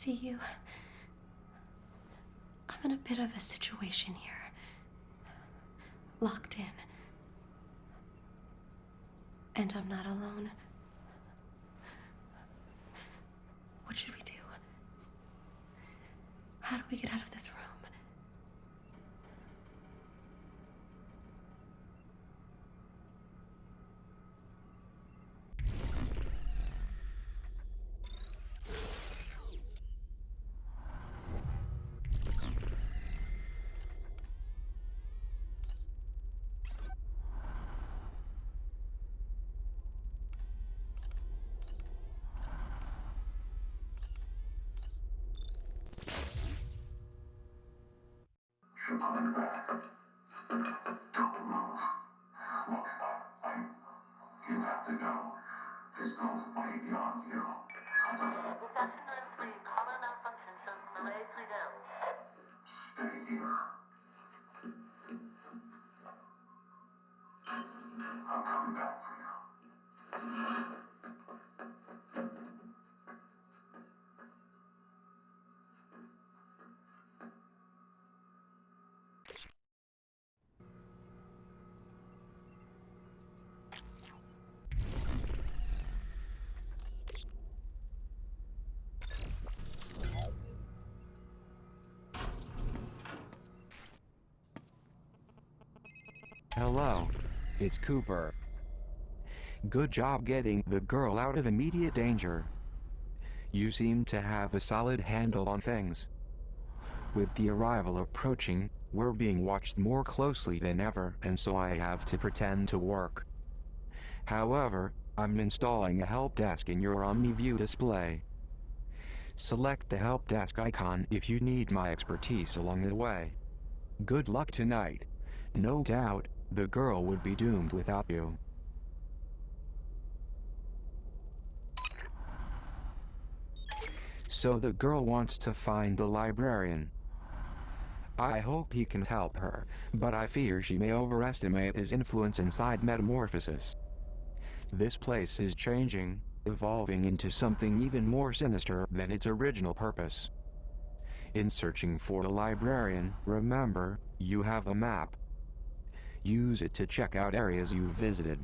see you. I'm in a bit of a situation here. Locked in. And I'm not alone. What should we do? How do we get out of this room? Coming back. Don't move. Look, you have to go. This goes way beyond you. Stay here. I'm coming back for you. Hello. It's Cooper. Good job getting the girl out of immediate danger. You seem to have a solid handle on things. With the arrival approaching, we're being watched more closely than ever, and so I have to pretend to work. However, I'm installing a help desk in your OmniView display. Select the help desk icon if you need my expertise along the way. Good luck tonight. No doubt, the girl would be doomed without you. So the girl wants to find the librarian. I hope he can help her, but I fear she may overestimate his influence inside Metamorphosis. This place is changing, evolving into something even more sinister than its original purpose. In searching for the librarian, remember, you have a map. Use it to check out areas you've visited.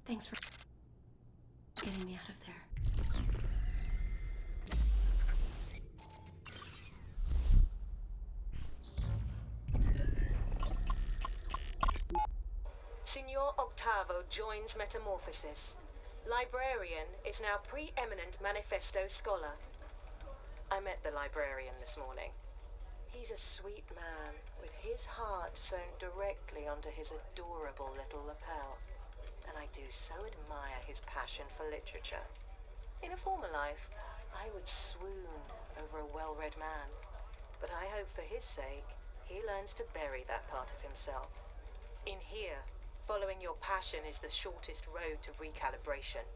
Thanks for getting me out of there. Signor Octavo joins Metamorphosis. Librarian is now preeminent manifesto scholar. I met the librarian this morning. He's a sweet man, with his heart sewn directly onto his adorable little lapel. And I do so admire his passion for literature. In a former life, I would swoon over a well-read man. But I hope for his sake, he learns to bury that part of himself. In here, following your passion is the shortest road to recalibration.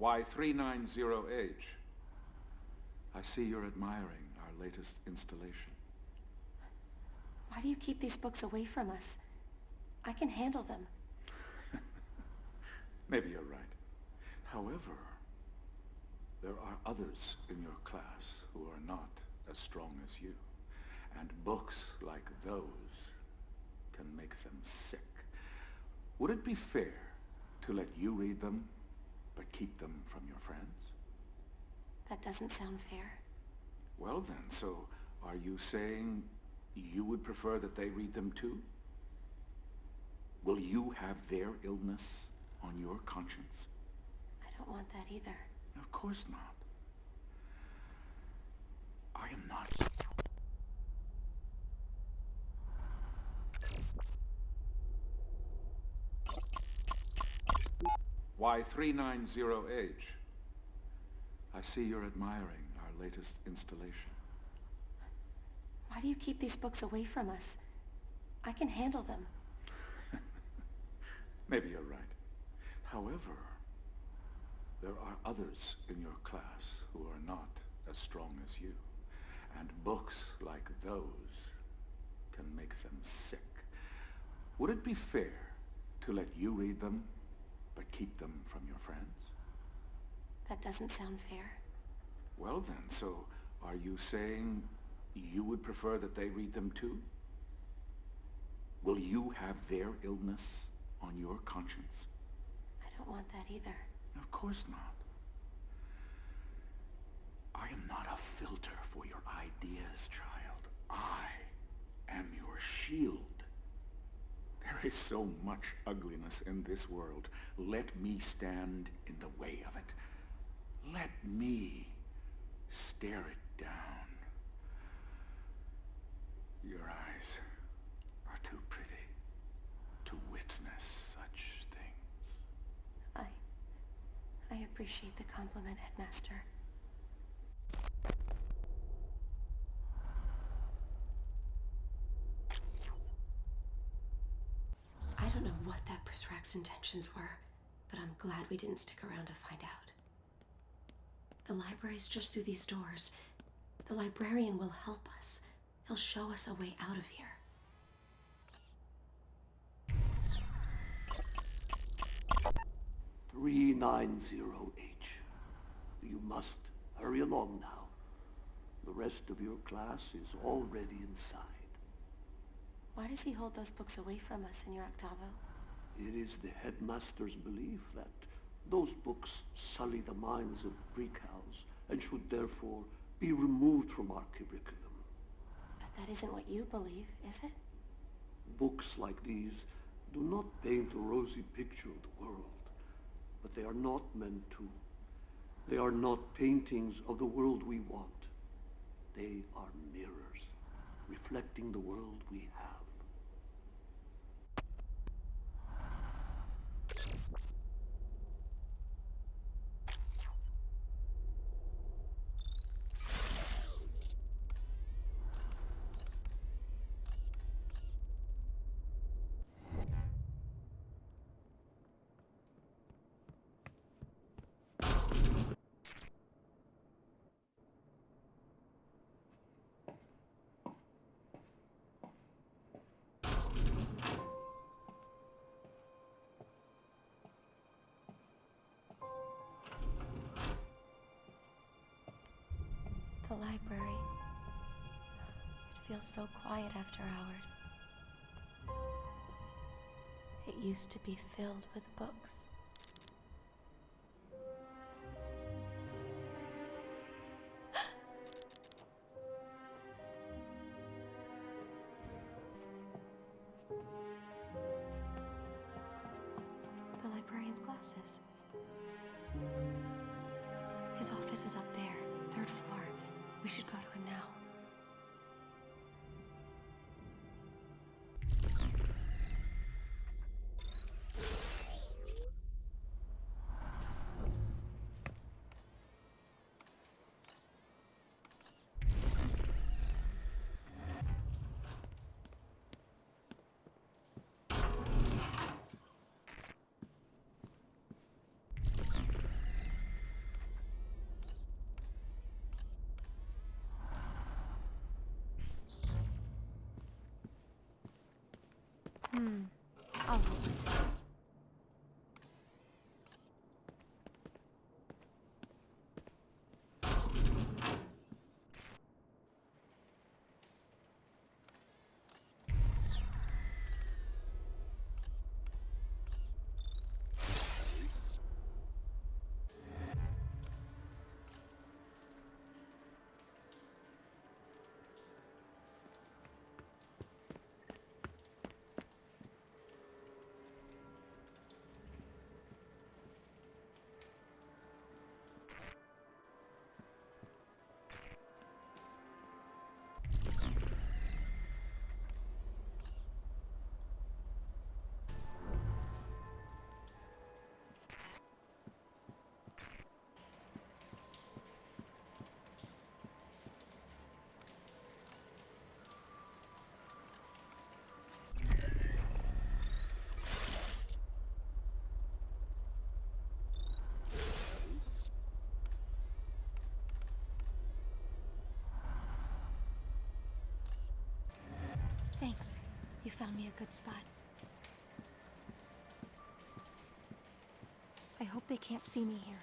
Y390H. I see you're admiring our latest installation. Why do you keep these books away from us? I can handle them. Maybe you're right. However, there are others in your class who are not as strong as you. And books like those can make them sick. Would it be fair to let you read them, but keep them from your friends? That doesn't sound fair. Well then, so are you saying you would prefer that they read them too? Will you have their illness on your conscience? I don't want that either. Of course not. I am not. Y390H. I see you're admiring our latest installation. Why do you keep these books away from us? I can handle them. Maybe you're right. However, there are others in your class who are not as strong as you. And books like those can make them sick. Would it be fair to let you read them, but keep them from your friends? That doesn't sound fair. Well then, so are you saying you would prefer that they read them too? Will you have their illness on your conscience? I don't want that either. Of course not. I am not a filter for your ideas, child. I am your shield. There is so much ugliness in this world. Let me stand in the way of it. Let me stare it down. Your eyes are too pretty to witness such things. I appreciate the compliment, Headmaster. I don't know what that Prizrak's intentions were, but I'm glad we didn't stick around to find out. The library's just through these doors. The librarian will help us. He'll show us a way out of here. 390H. You must hurry along now. The rest of your class is already inside. Why does he hold those books away from us, Senor Octavo? It is the headmaster's belief that those books sully the minds of pre-cals and should therefore be removed from our curriculum. But that isn't what you believe, is it? Books like these do not paint a rosy picture of the world, but they are not meant to. They are not paintings of the world we want. They are mirrors, reflecting the world we have. The library. It feels so quiet after hours. It used to be filled with books. The librarian's glasses. His office is up there, 3rd floor. We should go to him now. found me a good spot. I hope they can't see me here.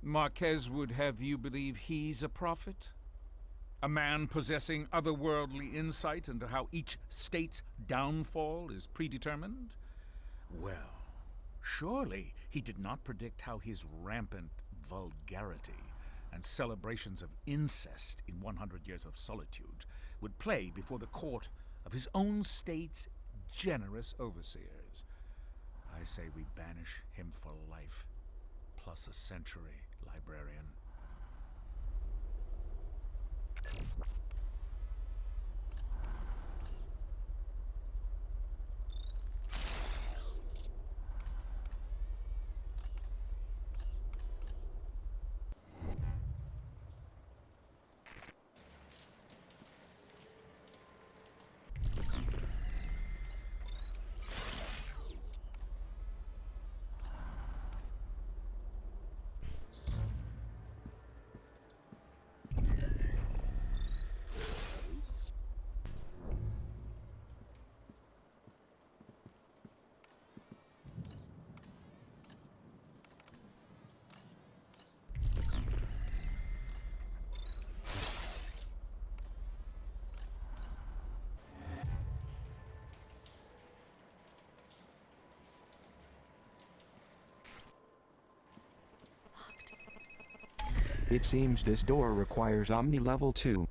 Marquez would have you believe he's a prophet? A man possessing otherworldly insight into how each state's downfall is predetermined? Well, surely he did not predict how his rampant vulgarity and celebrations of incest in 100 Years of Solitude would play before the court of his own state's generous overseers. I say we banish him for life, plus a century, librarian. It seems this door requires Omni Level 2.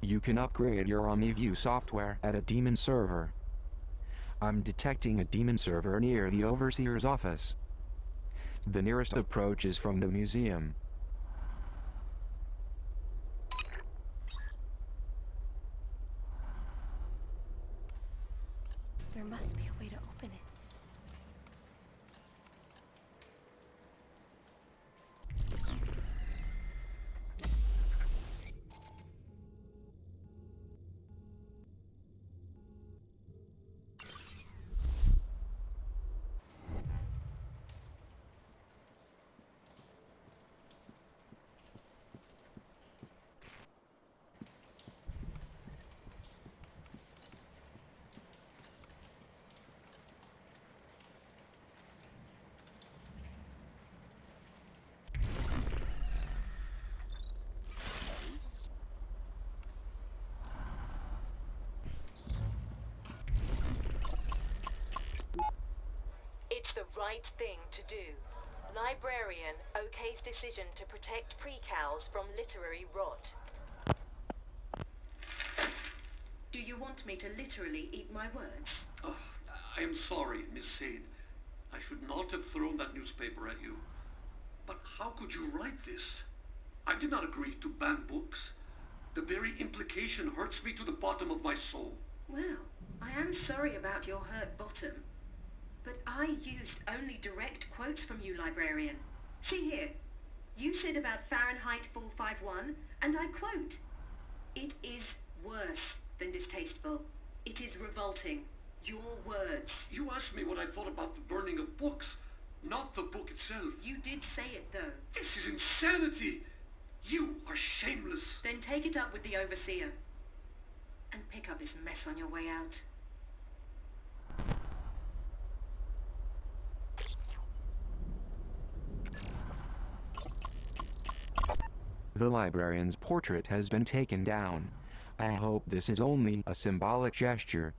You can upgrade your OmniView software at a demon server. I'm detecting a demon server near the Overseer's office. The nearest approach is from the museum. There must be a way to open it. It's the right thing to do. Librarian okays decision to protect precals from literary rot. Do you want me to literally eat my words? Oh, I am sorry, Miss Sade. I should not have thrown that newspaper at you. But how could you write this? I did not agree to ban books. The very implication hurts me to the bottom of my soul. Well, I am sorry about your hurt bottom. But I used only direct quotes from you, librarian. See here. You said about Fahrenheit 451, and I quote, "It is worse than distasteful. It is revolting. Your words." You asked me what I thought about the burning of books, not the book itself. You did say it, though. This is insanity! You are shameless. Then take it up with the overseer. And pick up this mess on your way out. The librarian's portrait has been taken down. I hope this is only a symbolic gesture.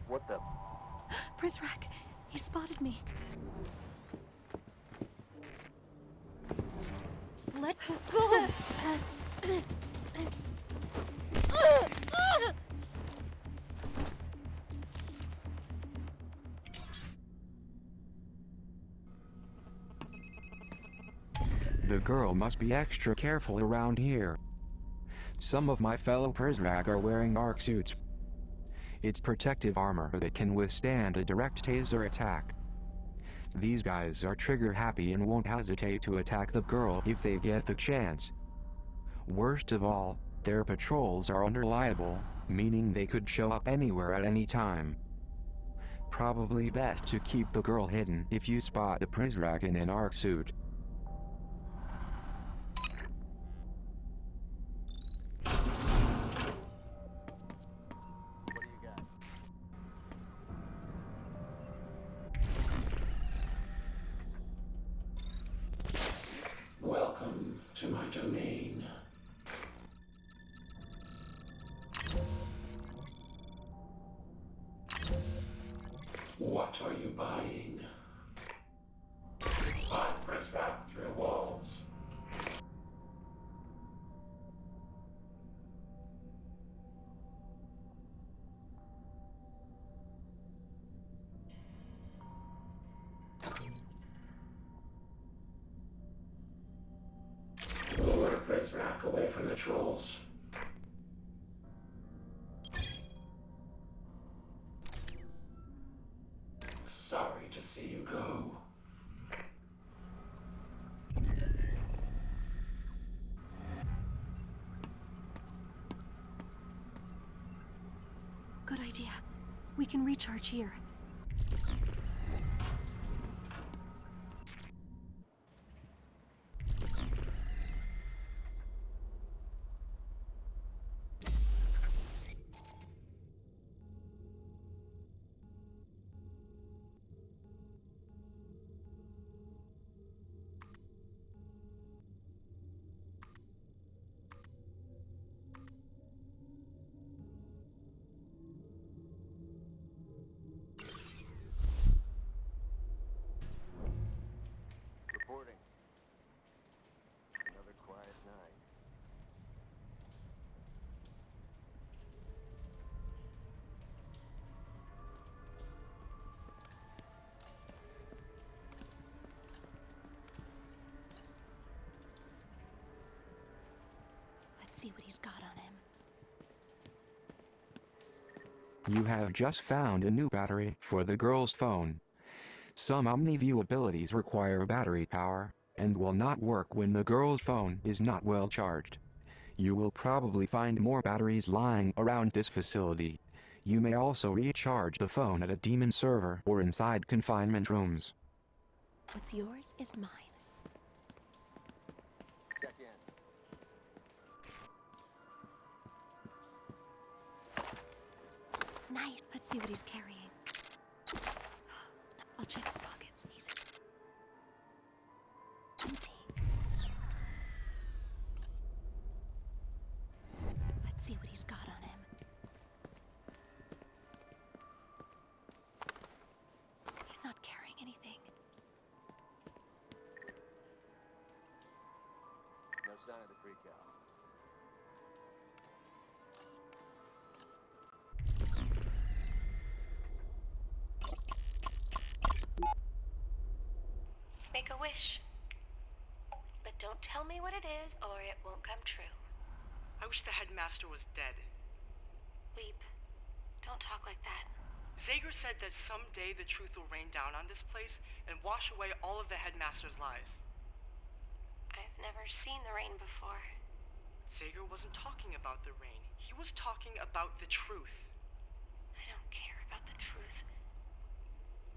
What the? Prizrak, he spotted me. Let go! The girl must be extra careful around here. Some of my fellow Persrag are wearing arc suits. It's protective armor that can withstand a direct taser attack. These guys are trigger happy and won't hesitate to attack the girl if they get the chance. Worst of all, their patrols are unreliable, meaning they could show up anywhere at any time. Probably best to keep the girl hidden if you spot a Persrag in an arc suit. Welcome to my domain. What are you buying? I press back through walls. Lure Prisrack away from the trolls. Sorry to see you go. Good idea. We can recharge here. Reporting. Another quiet night. Let's see what he's got on him. You have just found a new battery for the girl's phone. Some OmniView abilities require battery power, and will not work when the girl's phone is not well charged. You will probably find more batteries lying around this facility. You may also recharge the phone at a demon server or inside confinement rooms. What's yours is mine. Check in. Nice. Let's see what he's carrying. I'll check his pockets. He's empty. Let's see what he's got on him. He's not carrying anything. No sign of the freak out. Make a wish. But don't tell me what it is, or it won't come true. I wish the headmaster was dead. Weep. Don't talk like that. Zager said that someday the truth will rain down on this place and wash away all of the headmaster's lies. I've never seen the rain before. Zager wasn't talking about the rain. He was talking about the truth. I don't care about the truth.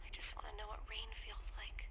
I just want to know what rain feels like.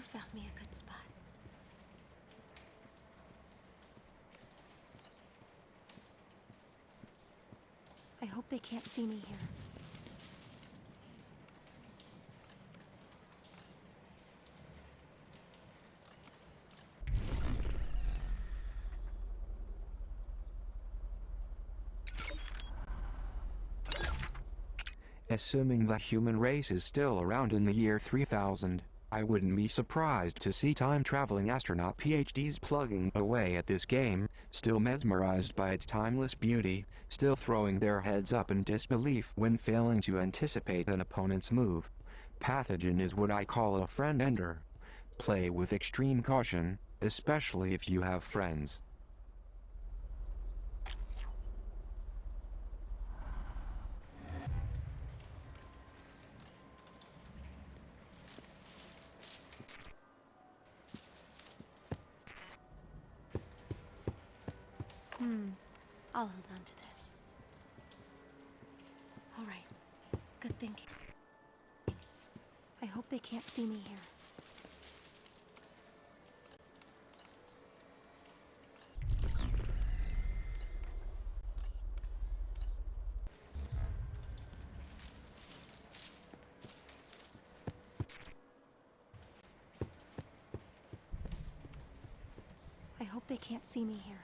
found me a good spot. I hope they can't see me here. Assuming the human race is still around in the year 3000, I wouldn't be surprised to see time-traveling astronaut PhDs plugging away at this game, still mesmerized by its timeless beauty, still throwing their heads up in disbelief when failing to anticipate an opponent's move. Pathogen is what I call a friend ender. Play with extreme caution, especially if you have friends. I'll hold on to this. All right. Good thinking. I hope they can't see me here. I hope they can't see me here.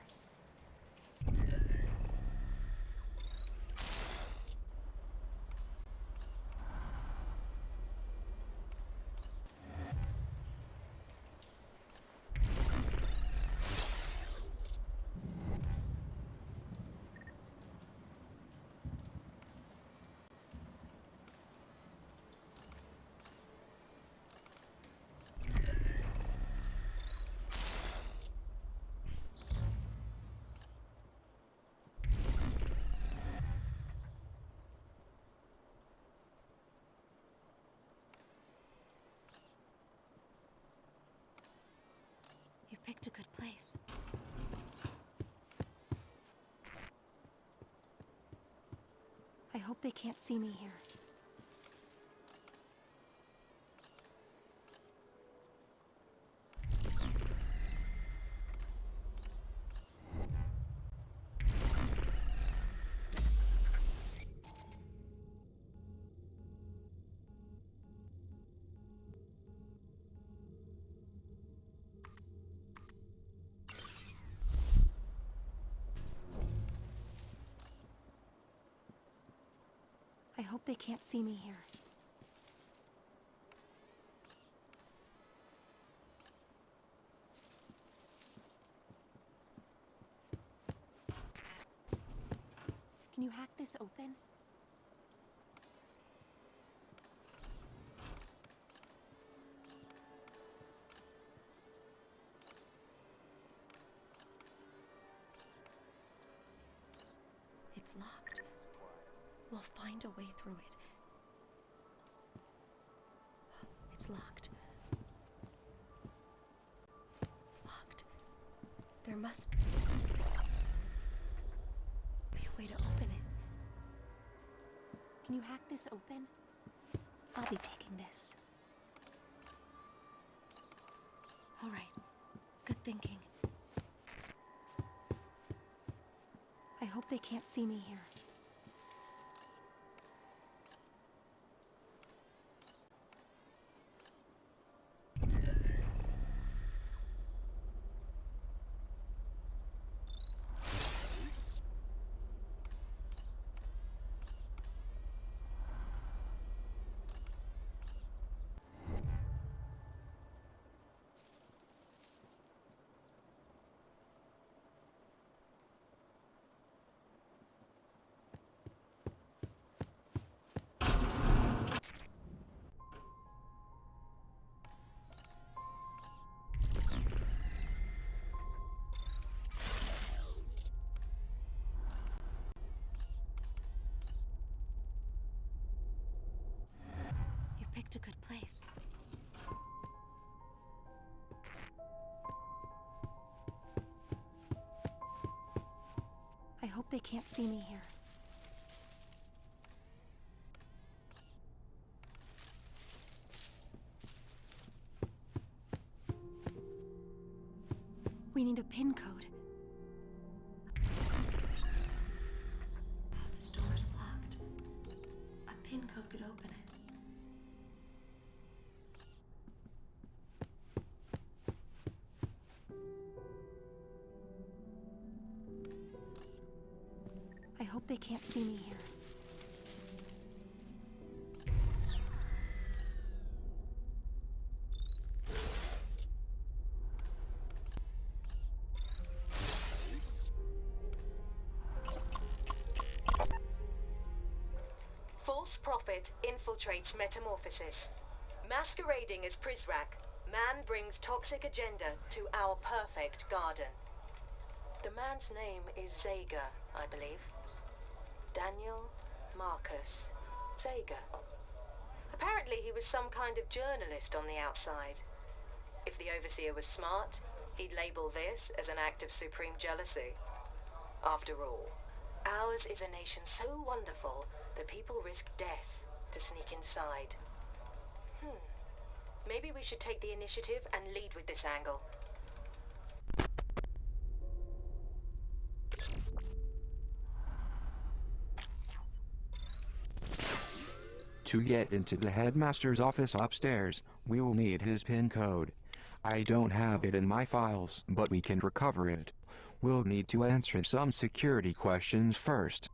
You picked a good place. I hope they can't see me here. I hope they can't see me here. Can you hack this open? It's locked. We'll find a way through it. It's locked. Locked. There must be a way to open it. Can you hack this open? I'll be taking this. All right. Good thinking. I hope they can't see me here. Picked a good place. I hope they can't see me here. need a PIN code. This door's locked. A PIN code could open it. I hope they can't see me here. False prophet infiltrates Metamorphosis. Masquerading as Prizrak, man brings toxic agenda to our perfect garden. The man's name is Zager, I believe. Daniel Marcus Zager. Apparently he was some kind of journalist on the outside. If the overseer was smart, he'd label this as an act of supreme jealousy. After all, ours is a nation so wonderful that people risk death to sneak inside. Maybe we should take the initiative and lead with this angle. To get into the headmaster's office upstairs, we will need his PIN code. I don't have it in my files, but we can recover it. We'll need to answer some security questions first.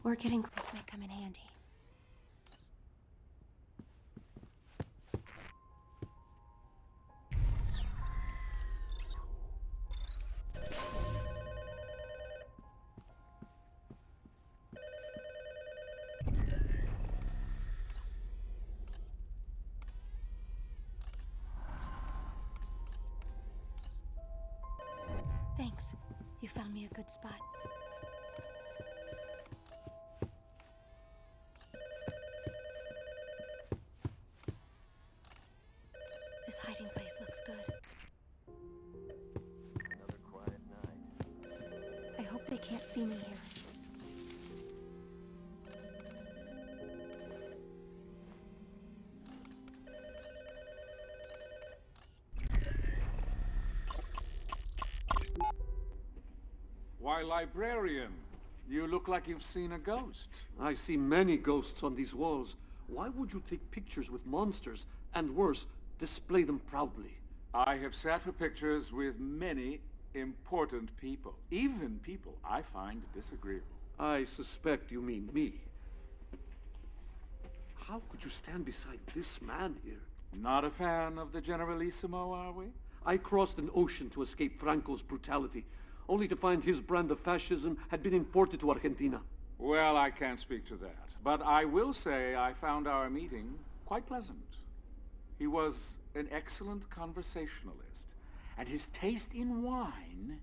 We're getting close, may come in handy. Thanks. You found me a good spot. This hiding place looks good. Another quiet night. I hope they can't see me here. Why, librarian, you look like you've seen a ghost. I see many ghosts on these walls. Why would you take pictures with monsters, and worse, display them proudly? I have sat for pictures with many important people, even people I find disagreeable. I suspect you mean me. How could you stand beside this man here? Not a fan of the Generalissimo, are we? I crossed an ocean to escape Franco's brutality, only to find his brand of fascism had been imported to Argentina. Well, I can't speak to that, but I will say I found our meeting quite pleasant. He was an excellent conversationalist, and his taste in wine,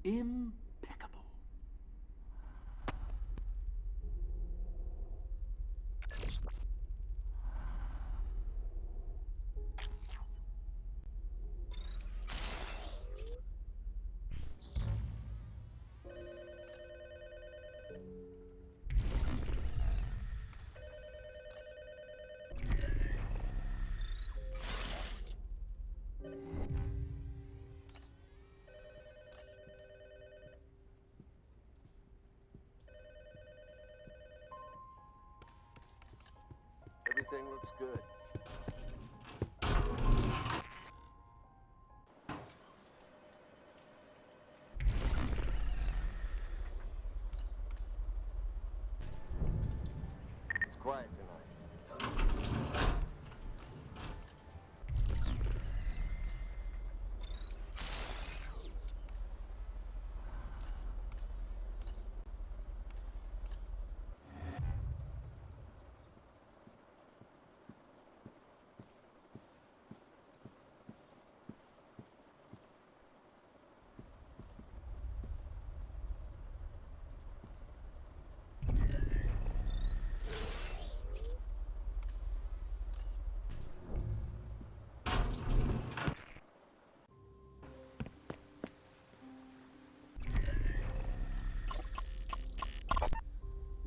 impeccable.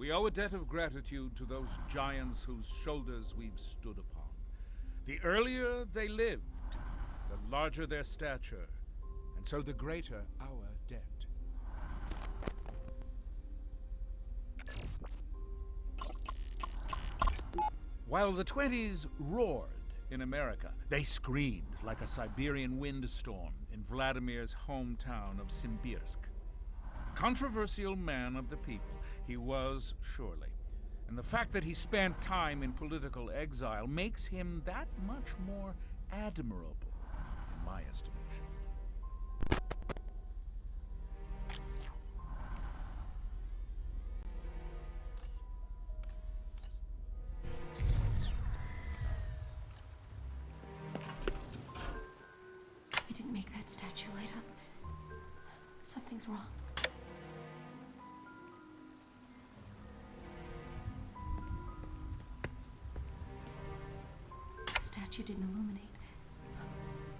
We owe a debt of gratitude to those giants whose shoulders we've stood upon. The earlier they lived, the larger their stature, and so the greater our debt. While the 20s roared in America, they screamed like a Siberian windstorm in Vladimir's hometown of Simbirsk. Controversial man of the people, he was surely. And the fact that he spent time in political exile makes him that much more admirable, in my estimation. We didn't make that statue light up. Something's wrong. The statue didn't illuminate.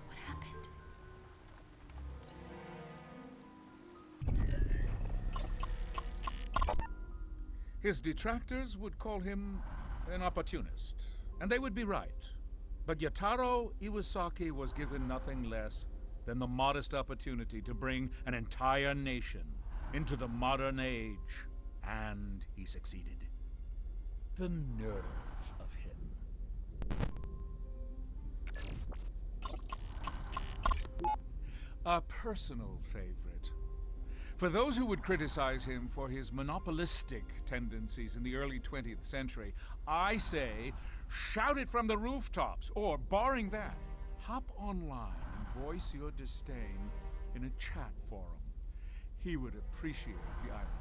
What happened? His detractors would call him an opportunist, and they would be right. But Yataro Iwasaki was given nothing less than the modest opportunity to bring an entire nation into the modern age, and he succeeded. The nerve of him. A personal favorite. For those who would criticize him for his monopolistic tendencies in the early 20th century, I say, shout it from the rooftops, or, barring that, hop online and voice your disdain in a chat forum. He would appreciate the irony.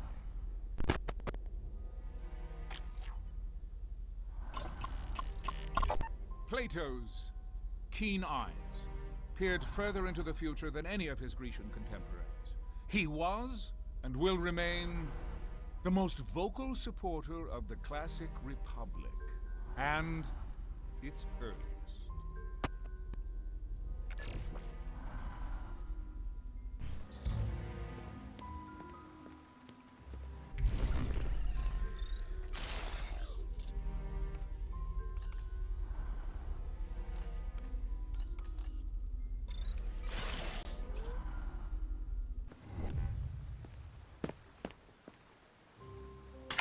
Plato's keen eyes peered further into the future than any of his Grecian contemporaries. He was, and will remain, the most vocal supporter of the classic Republic, and its earliest.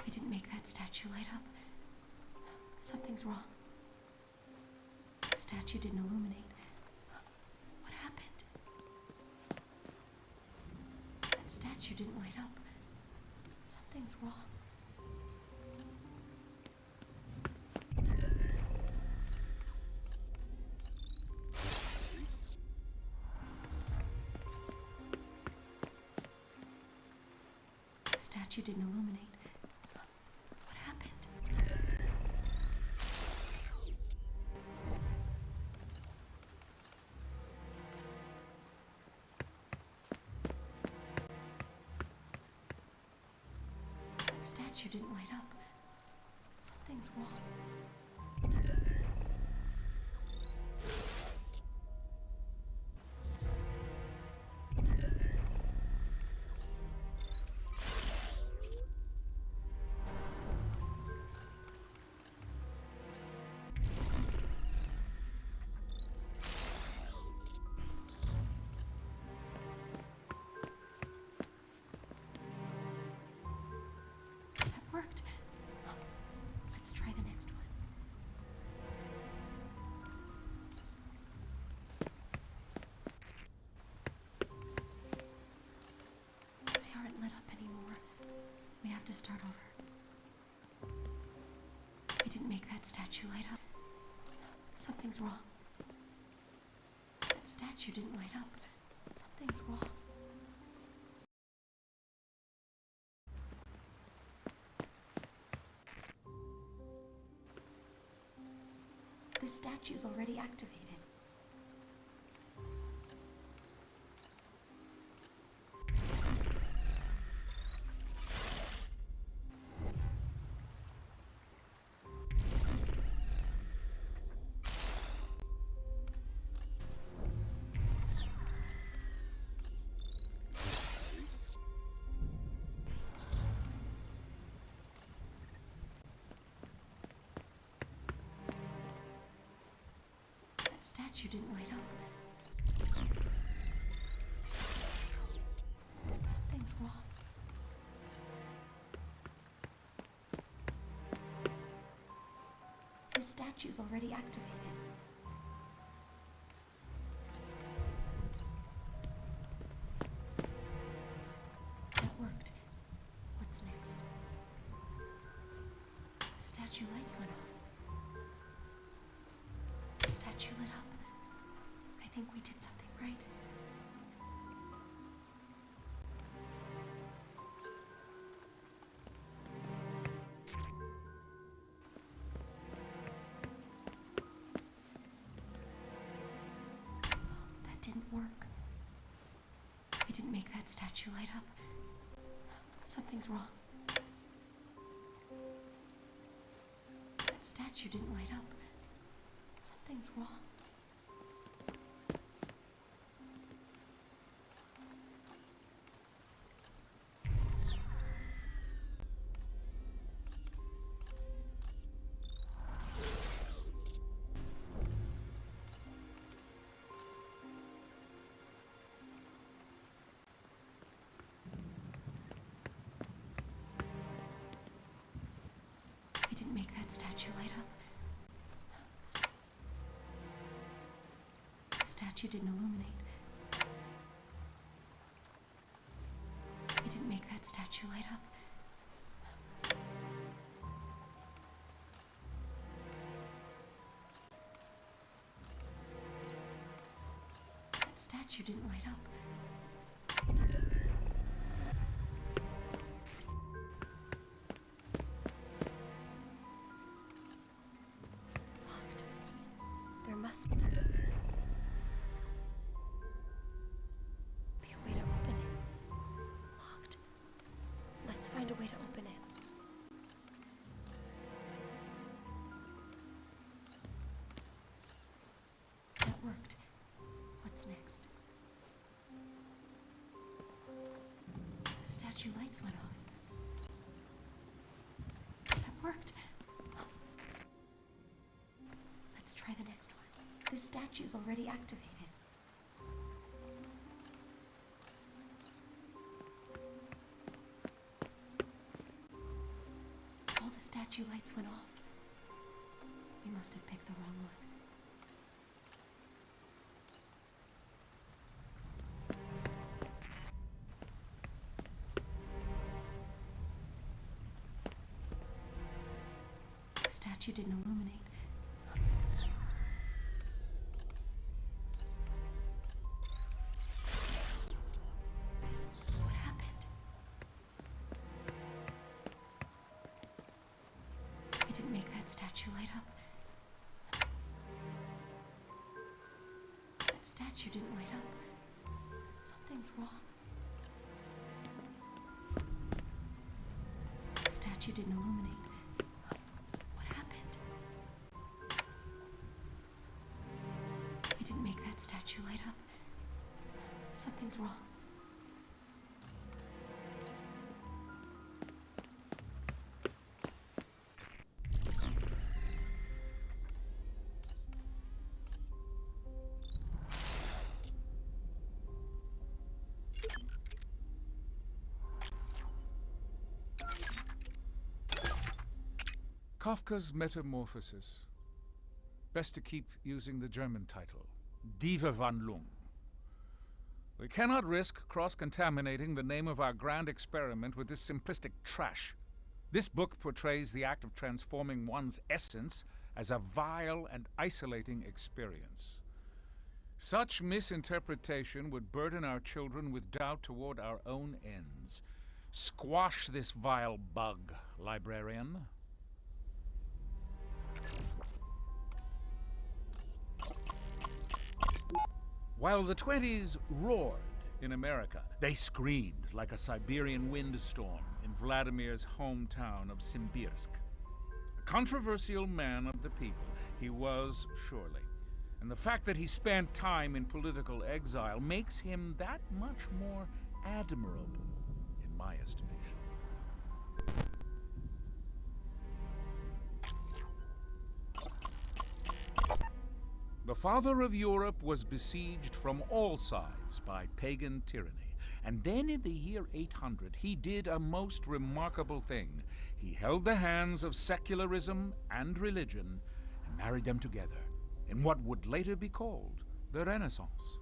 We didn't make that statue light up. Something's wrong. The statue didn't illuminate. What happened? That statue didn't light up. Something's wrong. The statue didn't illuminate. What happened? That statue didn't light up. Something's wrong. That worked. Let's try the next one. They aren't lit up anymore. We have to start over. We didn't make that statue light up. Something's wrong. That statue didn't light up. Something's wrong. The statue's already activated. statue didn't light up. Something's wrong. The statue's already activated. That worked. What's next? The statue lights went off. The statue lit up. I think we did something right. That didn't work. We didn't make that statue light up. Something's wrong. That statue didn't light up. Something's wrong. We didn't make that statue light up. The statue didn't illuminate. We didn't make that statue light up. That statue didn't light up. Locked. There must be a way to open it. Locked. Let's find a way to open it. That worked. What's next? The statue lights went off. That worked. Let's try the next one. This statue's already activated. All the statue lights went off. We must have picked the wrong one. The statue didn't illuminate. What happened? We didn't make that statue light up. That statue didn't light up. Something's wrong. The statue didn't illuminate. What happened? We didn't make that statue light up. Something's wrong. Kafka's Metamorphosis. Best to keep using the German title, Die Verwandlung. We cannot risk cross-contaminating the name of our grand experiment with this simplistic trash. This book portrays the act of transforming one's essence as a vile and isolating experience. Such misinterpretation would burden our children with doubt toward our own ends. Squash this vile bug, librarian. While the 20s roared in America, they screamed like a Siberian windstorm in Vladimir's hometown of Simbirsk. A controversial man of the people, he was surely. And the fact that he spent time in political exile makes him that much more admirable, in my estimation. The The father of Europe was besieged from all sides by pagan tyranny. And then in the year 800, he did a most remarkable thing. He held the hands of secularism and religion and married them together in what would later be called the Renaissance.